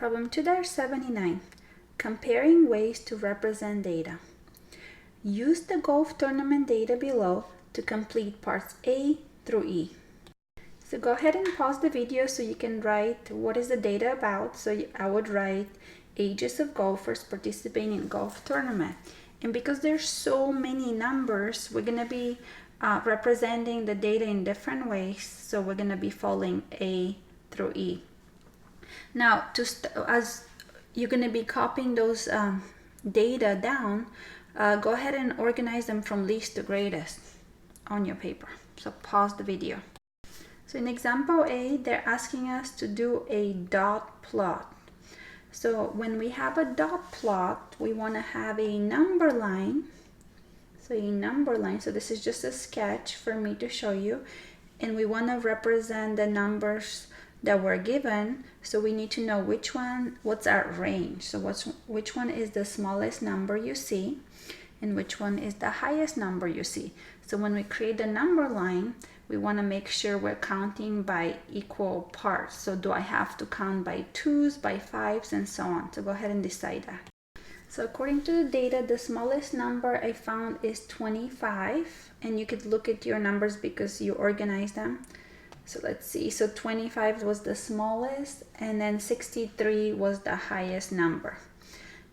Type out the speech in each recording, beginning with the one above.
Problem 2-79, comparing ways to represent data. Use the golf tournament data below to complete parts A through E. So go ahead and pause the video so you can write what is the data about. So I would write ages of golfers participating in golf tournament. And because there's so many numbers, we're going to be representing the data in different ways. So we're going to be following A through E. Now, as you're going to be copying those data down, go ahead and organize them from least to greatest on your paper. So pause the video. So in example A, they're asking us to do a dot plot. So when we have a dot plot, we want to have a number line. So a number line, so this is just a sketch for me to show you. And we want to represent the numbers that were given. So we need to know which one, what's our range. So which one is the smallest number you see and which one is the highest number you see. So when we create the number line, we want to make sure we're counting by equal parts. So do I have to count by 2s, by 5s, and so on? So go ahead and decide that. So according to the data, the smallest number I found is 25. And you could look at your numbers because you organize them. So let's see. So 25 was the smallest, and then 63 was the highest number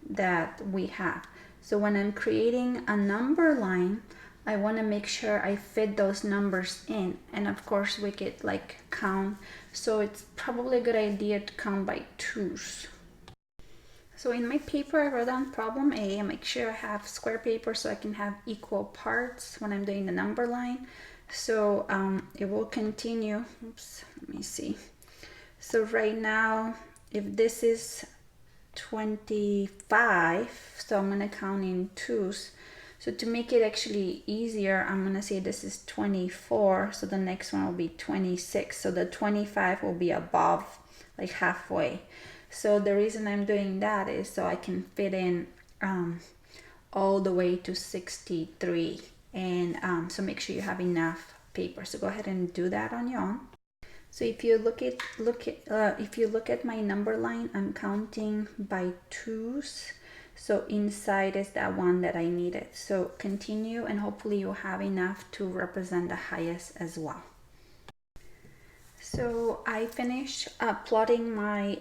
that we have. So when I'm creating a number line, I want to make sure I fit those numbers in. And of course we could like count. So it's probably a good idea to count by 2s. So in my paper, I wrote down problem A. I make sure I have square paper so I can have equal parts when I'm doing the number line. So it will continue. Oops, let me see. So right now, if this is 25, so I'm going to count in 2s. So to make it actually easier, I'm going to say this is 24. So the next one will be 26. So the 25 will be above, like halfway. So the reason I'm doing that is so I can fit in all the way to 63. And so make sure you have enough paper. So go ahead and do that on your own. So if you look at my number line, I'm counting by 2s. So inside is that one that I needed. So continue, and hopefully you'll have enough to represent the highest as well. So I finished plotting my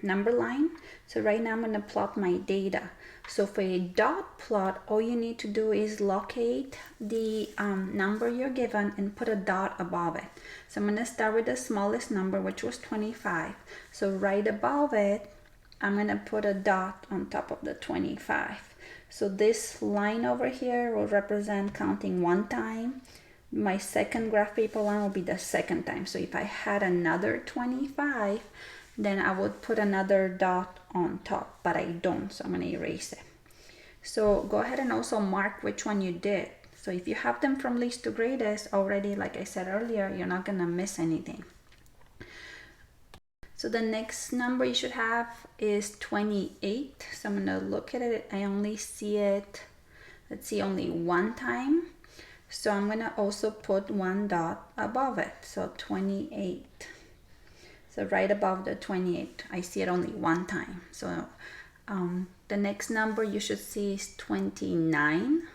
number line. So right now I'm going to plot my data. So for a dot plot, all you need to do is locate the number you're given and put a dot above it. So I'm going to start with the smallest number, which was 25. So right above it, I'm going to put a dot on top of the 25. So this line over here will represent counting one time. My second graph paper line will be the second time. So if I had another 25, then I would put another dot on top, but I don't, so I'm going to erase it. So go ahead and also mark which one you did. So if you have them from least to greatest already, like I said earlier, you're not going to miss anything. So the next number you should have is 28. So I'm going to look at it. I only see it, let's see, only one time. So I'm going to also put one dot above it. So 28. So right above the 28, I see it only one time. So the next number you should see is 29.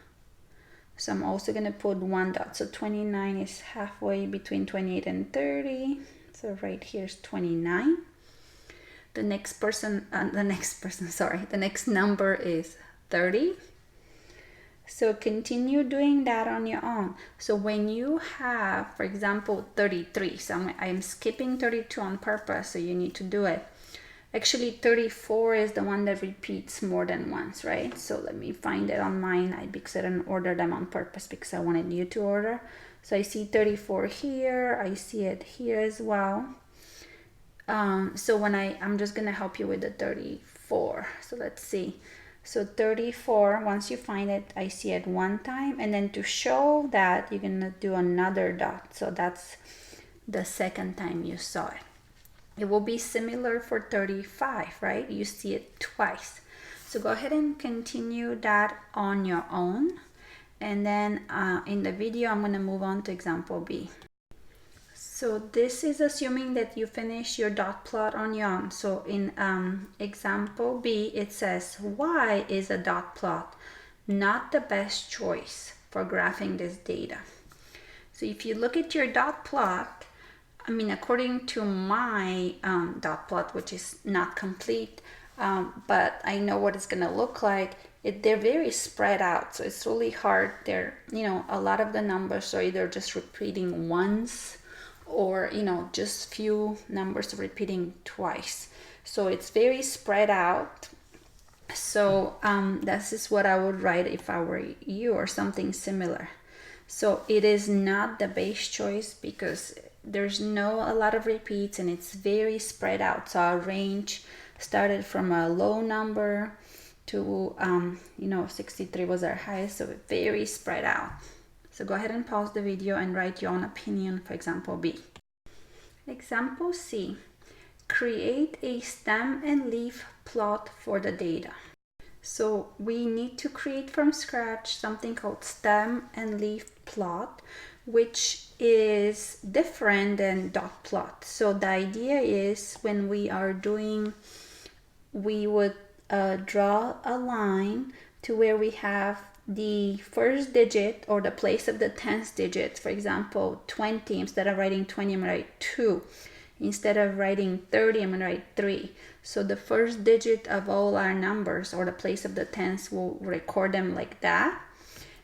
So I'm also going to put one dot. So 29 is halfway between 28 and 30. So right here is 29. The next number is 30. So continue doing that on your own. So when you have, for example, 33, so I'm skipping 32 on purpose, so you need to do it. Actually, 34 is the one that repeats more than once, right? So let me find it on mine because I didn't order them on purpose because I wanted you to order. So I see 34 here. I see it here as well. So when I'm just going to help you with the 34. So let's see. So 34, once you find it, I see it one time. And then to show that, you're going to do another dot. So that's the second time you saw it. It will be similar for 35, right? You see it twice. So go ahead and continue that on your own. And then in the video, I'm going to move on to example B. So this is assuming that you finish your dot plot on Yarn. So in example B, it says Y is a dot plot, not the best choice for graphing this data. So if you look at your dot plot, I mean, according to my dot plot, which is not complete, but I know what it's going to look like. They're very spread out, so it's really hard. They're, a lot of the numbers are either just repeating once or, just few numbers repeating twice. So it's very spread out. So this is what I would write if I were you, or something similar. So it is not the best choice because there's a lot of repeats and it's very spread out. So our range started from a low number to 63 was our highest, so very spread out. So go ahead and pause the video and write your own opinion for example B. Example C, create a stem and leaf plot for the data. So we need to create from scratch something called stem and leaf plot, which is different than dot plot. So the idea is when we are doing, we would draw a line to where we have the first digit or the place of the 10th digit. For example, 20, instead of writing 20, I'm going to write 2. Instead of writing 30, I'm going to write 3. So the first digit of all our numbers or the place of the tens, we'll record them like that.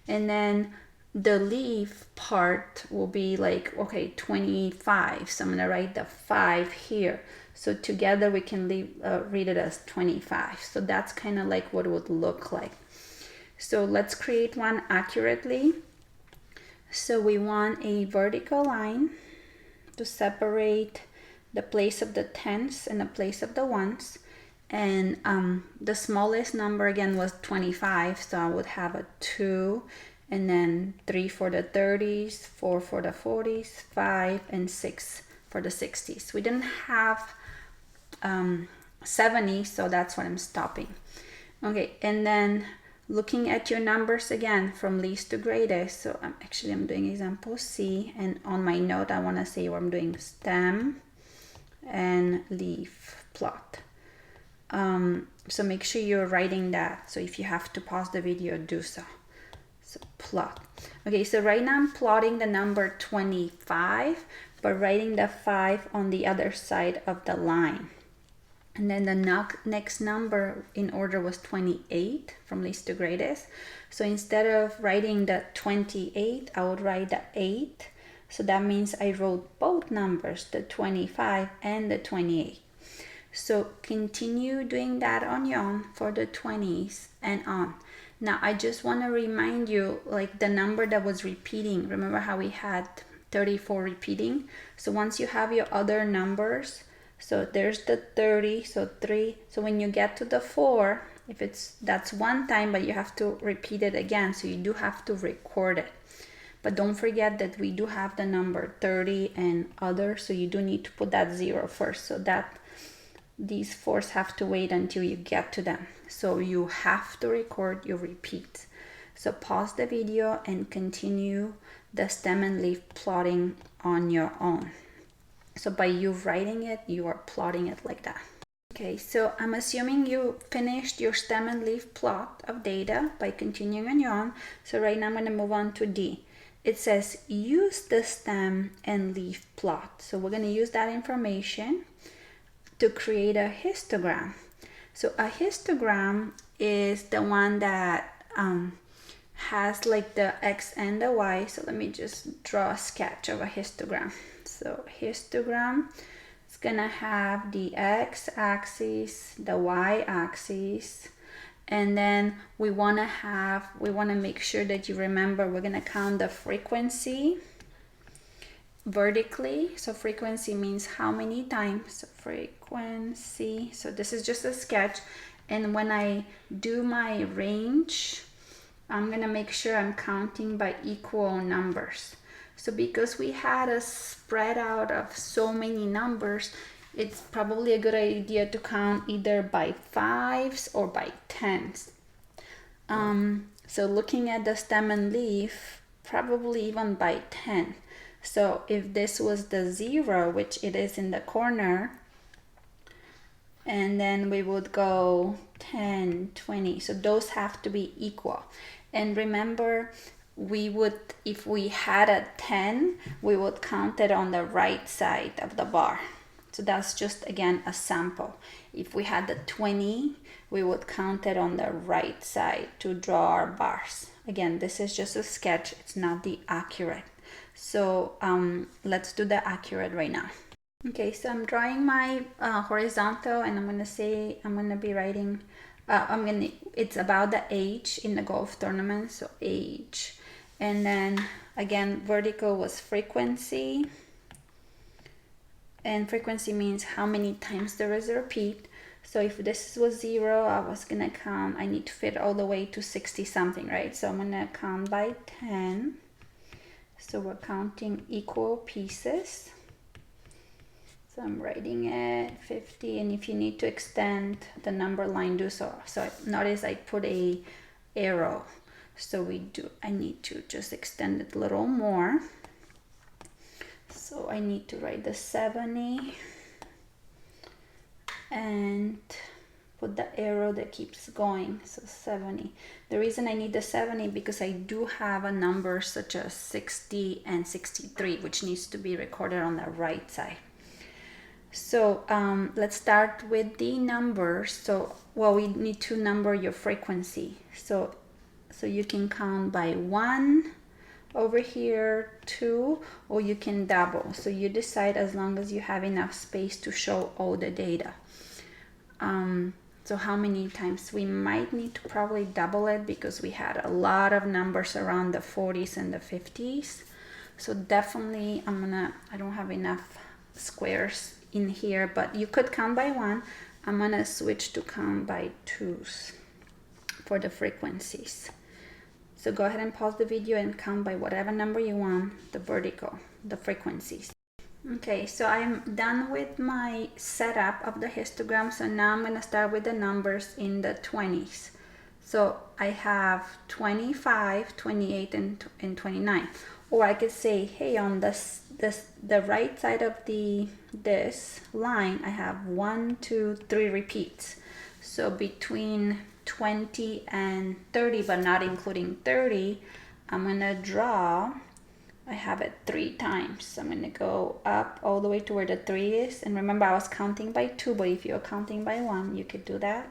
And then the leaf part will be like, okay, 25. So I'm going to write the 5 here. So together we can read it as 25. So that's kind of like what it would look like. So let's create one accurately. So we want a vertical line to separate the place of the tens and the place of the ones. And the smallest number again was 25. So I would have a 2, and then 3 for the 30s, 4 for the 40s, 5 and 6 for the 60s. We didn't have 70, so that's what I'm stopping. Okay, and then looking at your numbers again from least to greatest. So I'm doing example C, and on my note I want to say where I'm doing stem and leaf plot. So make sure you're writing that. So if you have to pause the video, do so. So plot. Okay, so right now I'm plotting the number 25, but writing the 5 on the other side of the line. And then the next number in order was 28 from least to greatest. So instead of writing the 28, I would write the 8. So that means I wrote both numbers, the 25 and the 28. So continue doing that on your own for the 20s and on. Now I just want to remind you, like the number that was repeating, remember how we had 34 repeating? So once you have your other numbers, so there's the 30, so 3. So when you get to the 4, that's one time, but you have to repeat it again. So you do have to record it. But don't forget that we do have the number 30 and other, so you do need to put that 0 first, so that these 4s have to wait until you get to them. So you have to record your repeats. So pause the video and continue the stem and leaf plotting on your own. So by you writing it, you are plotting it like that. Okay, so I'm assuming you finished your stem and leaf plot of data by continuing on your own. So right now I'm going to move on to D. It says use the stem and leaf plot. So we're going to use that information to create a histogram. So a histogram is the one that has like the X and the Y. So let me just draw a sketch of a histogram. So histogram is gonna have the X axis, the Y axis, and then we wanna make sure that you remember we're gonna count the frequency vertically. So frequency means how many times. So frequency, so this is just a sketch, and when I do my range, I'm gonna make sure I'm counting by equal numbers. So because we had a spread out of so many numbers, it's probably a good idea to count either by 5s or by 10s. So looking at the stem and leaf, probably even by 10. So if this was the 0, which it is in the corner, and then we would go 10, 20. So those have to be equal. And remember, we would, if we had a 10, we would count it on the right side of the bar. So that's just, again, a sample. If we had the 20, we would count it on the right side to draw our bars. Again, this is just a sketch. It's not the accurate. So let's do the accurate right now. Okay, so I'm drawing my horizontal, and I'm gonna be writing, it's about the age in the golf tournament, so age. And then again, vertical was frequency, and frequency means how many times there is a repeat. So if this was 0, I was gonna count, I need to fit all the way to 60 something, right? So I'm gonna count by 10. So we're counting equal pieces. So I'm writing it 50, and if you need to extend the number line, do so. So notice I put a arrow. So I need to just extend it a little more. So I need to write the 70 and put the arrow that keeps going, so 70. The reason I need the 70 because I do have a number such as 60 and 63, which needs to be recorded on the right side. So let's start with the numbers. So, well, we need to number your frequency. So you can count by 1 over here, 2, or you can double. So you decide as long as you have enough space to show all the data. So how many times? We might need to probably double it because we had a lot of numbers around the 40s and the 50s. So definitely I don't have enough squares in here, but you could count by 1. I'm gonna switch to count by 2s for the frequencies. So go ahead and pause the video and count by whatever number you want, the vertical, the frequencies. Okay, so I'm done with my setup of the histogram. So now I'm gonna start with the numbers in the 20s. So I have 25, 28, and 29. Or I could say, hey, on the right side of this line, I have 1, 2, 3 repeats. So between 20 and 30, but not including 30, I'm gonna draw, I have it 3 times. So I'm gonna go up all the way to where the 3 is. And remember, I was counting by 2, but if you're counting by 1, you could do that.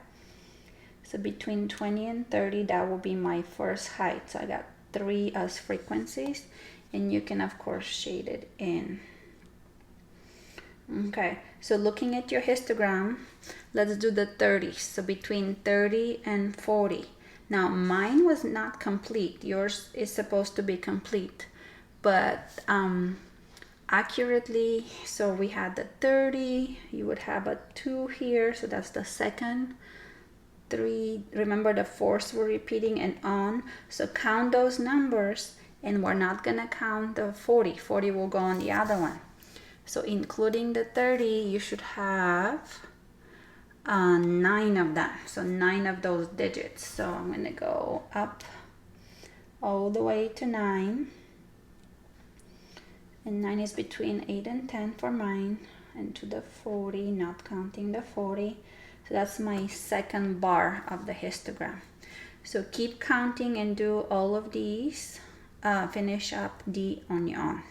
So between 20 and 30, that will be my first height. So I got 3 as frequencies, and you can of course shade it in. Okay, so looking at your histogram, let's do the 30s. So between 30 and 40. Now mine was not complete. Yours is supposed to be complete, but accurately, so we had the 30, you would have a 2 here, so that's the second. 3, remember the 4s were repeating, and on. So count those numbers, and we're not gonna count the 40. 40 will go on the other one. So including the 30, you should have 9 of them. So 9 of those digits. So I'm gonna go up all the way to 9. And 9 is between 8 and 10 for mine. And to the 40, not counting the 40. So that's my second bar of the histogram. So keep counting and do all of these. Finish up D on your own.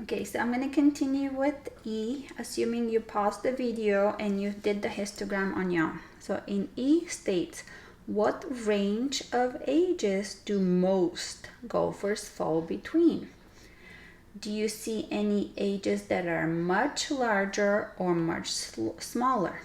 Okay, so I'm going to continue with E, assuming you paused the video and you did the histogram on your own. So in E states, what range of ages do most golfers fall between? Do you see any ages that are much larger or much smaller?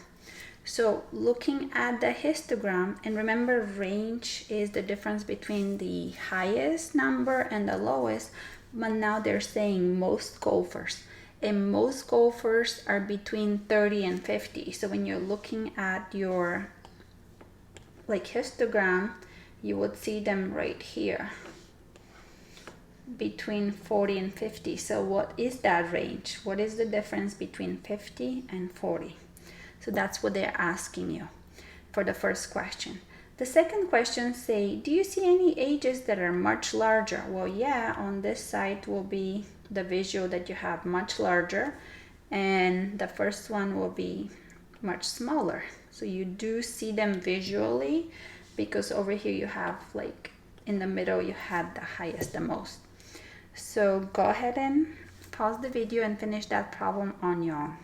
So looking at the histogram, and remember, range is the difference between the highest number and the lowest, but now they're saying most golfers, and most golfers are between 30 and 50. So when you're looking at your histogram, you would see them right here between 40 and 50. So what is that range? What is the difference between 50 and 40? So that's what they're asking you for the first question. The second question say, do you see any ages that are much larger? Well, yeah, on this side will be the visual that you have much larger, and the first one will be much smaller. So you do see them visually, because over here you have, like, in the middle you had the highest, the most. So go ahead and pause the video and finish that problem on your own.